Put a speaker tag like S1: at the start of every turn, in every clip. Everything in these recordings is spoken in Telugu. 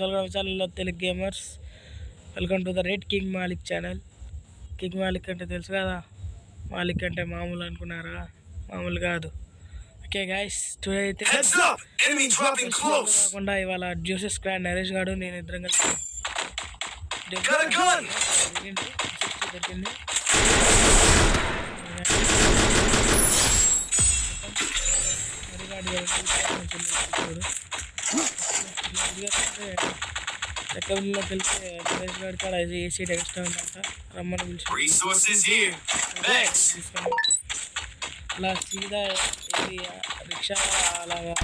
S1: వెల్కమ్ ఛానల్లో Telugu gamers. Welcome to the red king Malik channel. King Malik అంటే తెలుసు కదా, మాలిక్ అంటే మామూలు అనుకున్నారా? మామూలు కాదు. ఓకే గైస్, టుడే అయితే కాకుండా ఇవాళ జ్యూసెస్ స్క్వాడ్ నరేష్ గారు నేను ఇద్దరం కలిసి దొరికింది. లెక్కలోకి వెళ్తే నరేష్ గారి కాడ ఏసీ ఎక్స్ట్రా ఉందంట, రమ్మని పిలిచి అలా సీదా రిక్షా అలాగా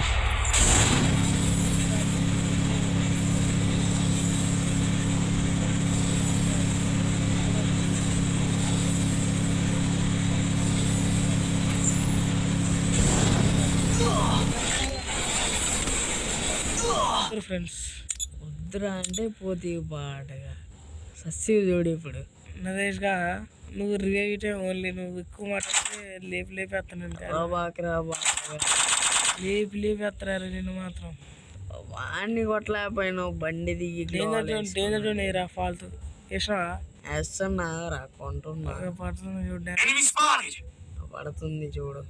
S1: ఫ్రెండ్స్.
S2: వద్దురా అంటే పోతే బాటగా సస్యూ చూడు. ఇప్పుడు
S1: నరేష్గా నువ్వు రివ్యూ ఓన్లీ నువ్వు ఎక్కువ మాట్లాడితే లేపేస్తాను. లేపేస్తున్నారు నేను మాత్రం.
S2: వాడిని కొట్టలేకపోయినావు, బండి దిగి
S1: డేంజర్ జోన్ ఏరా ఫాల్తు
S2: వేస్తున్నా రాకుంటున్నా. పడుతుంది చూడు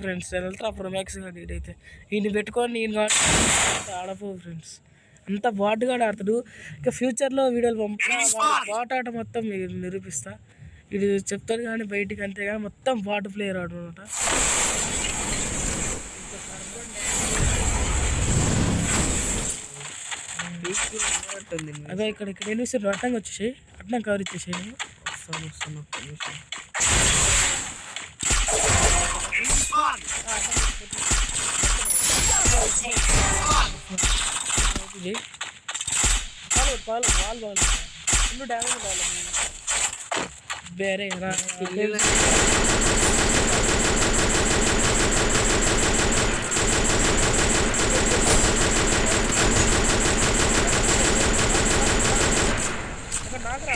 S1: ఫ్రెండ్స్. వెళ్తా అప్పుడు మ్యాక్స్ గాడు ఇదైతే ఈయన పెట్టుకొని నేను ఆడపో ఫ్రెండ్స్. అంత బాటుగా ఆడతాడు. ఇక ఫ్యూచర్లో వీడియోలు బాట్ ఆట మొత్తం మీరు నిరూపిస్తా. ఇది చెప్తాడు కానీ బయటికి, అంతేగాని మొత్తం బాటు ప్లేయర్ ఆడు అనమాట. అదే ఇక్కడ ఏం చేస్తారు, అట్టంగా వచ్చేసాయి, అట్టం కవర్ ఇచ్చేసాయి. నేను పాలు బాగా ఫుల్ డ్యామేజ్ కావాలి వేరే నాకు రా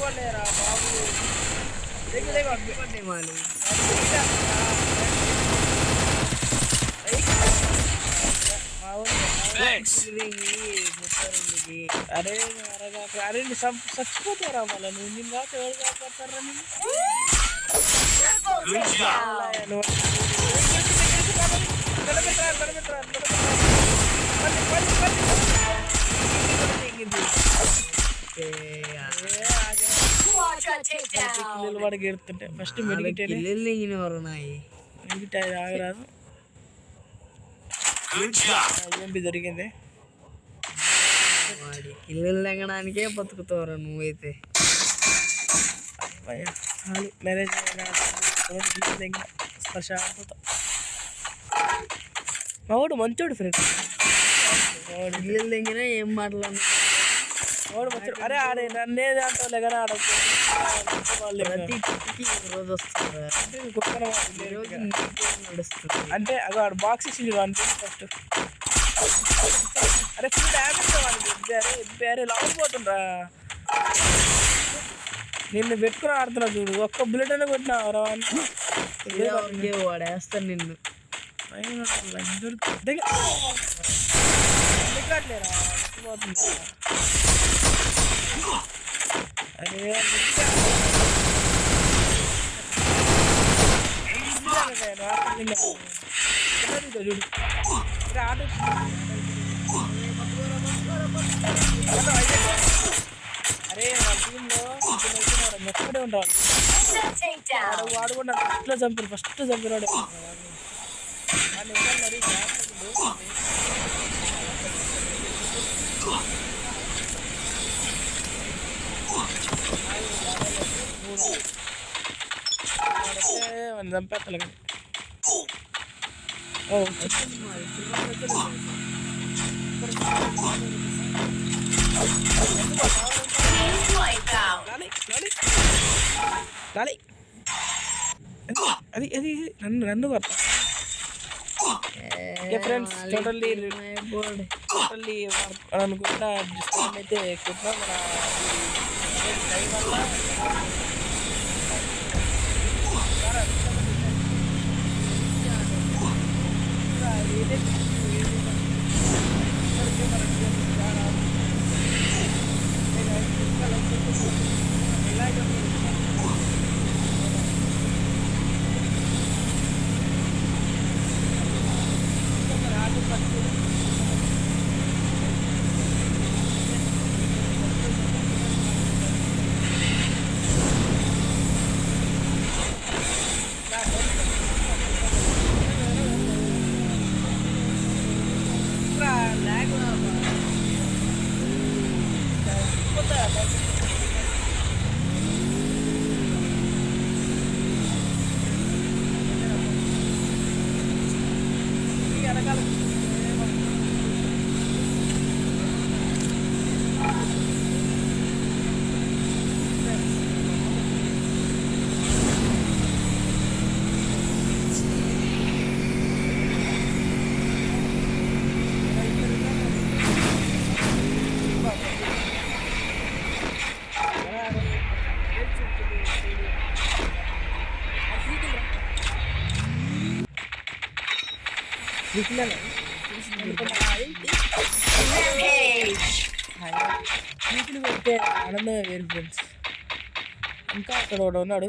S1: వాళ్ళేరా బాబు. అరే అరే చచ్చిపోతారా మళ్ళీ నువ్వు నిన్ను కాక ఎవరు కాపాడతారా? వాడికి ఎడుతుంటే ఫస్ట్ మెడిగిట్ ఆగరాదు. దొరికింది.
S2: కిల్లలు తెగడానికే బతుకుతావురా నువ్వైతే.
S1: మ్యారేజ్ ప్రశాంతత. మా వాడు మంచోడు ఫ్రెండ్.
S2: కిల్లలు తెగినా ఏం మాట్లాడు.
S1: వాడు మంచోడు. అరే ఆడే నన్నే దాంట్లో కానీ ఆడచ్చు.
S2: రోజు వస్తుందా
S1: అంటే అగో ఆడు బాక్స్ ఇచ్చింది అంటే ఫస్ట్. అరే ఫుల్ డ్యామేజ్ అరే లాంగ్ పోతుండ్రా. నిన్ను పెట్టుకుని ఆడుతున్నా చూడు, ఒక్క బుల్లెట్ అనే కొట్టినా
S2: వాడు వేస్తాను నిన్ను.
S1: అరే చూడు ఆటో అరే వాళ్ళ టీంలో ఎక్కడే ఉండాలి. వాడు కూడా ఫస్ట్లో చంపారు, ఫస్ట్ చంపినాడు. మరి చంపేస్తాను కానీ అది అది నన్ను పడతా. ఫ్రెండ్స్ టోటల్లీ అనుకుంటా డిస్కౌంట్ అయితే ఎక్కువ మన టైం వల్ల వీటిని పెట్టే ఆనందమే వేరు ఫ్రెండ్స్. ఇంకా అక్కడ ఒకడు ఉన్నాడు,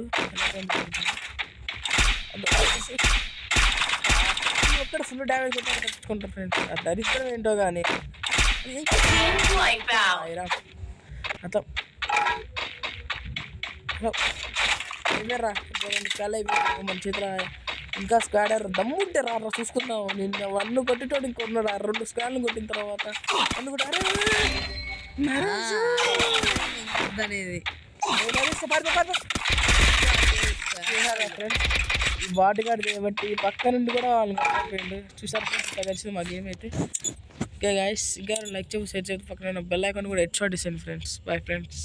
S1: ఒక్కడ ఫుల్ డ్యామేజ్ తెచ్చుకుంటారు ఫ్రెండ్స్. ఆ దరిద్రం ఏంటో కానీ అట్లా ఏమేరా 2 కాళ్ళు అయిపోయి మన చేతిలో ఇంకా స్క్వాడర్ దమ్ముంటే రా చూసుకుందాం. నిన్న 1 కొట్టేటోడు ఇంకొన్నాడు. 2 స్క్వాడ్లు కొట్టిన తర్వాత అందుకుంటే
S2: అనేది
S1: బాట్ గార్డ్ చేయబట్టి పక్క నుండి కూడా వాళ్ళు కొట్టకపోయిండు. చూసారు ఫ్రెండ్స్, ఇట్లా కలిసింది మా గేమ్ అయితే. ఓకే గైస్, ఇంకా లైక్ చేసి షేర్ చేసి పక్కన బెల్ ఐకాన్ కూడా హెడ్ షాట్ ఇస్తాను ఫ్రెండ్స్. Bye friends.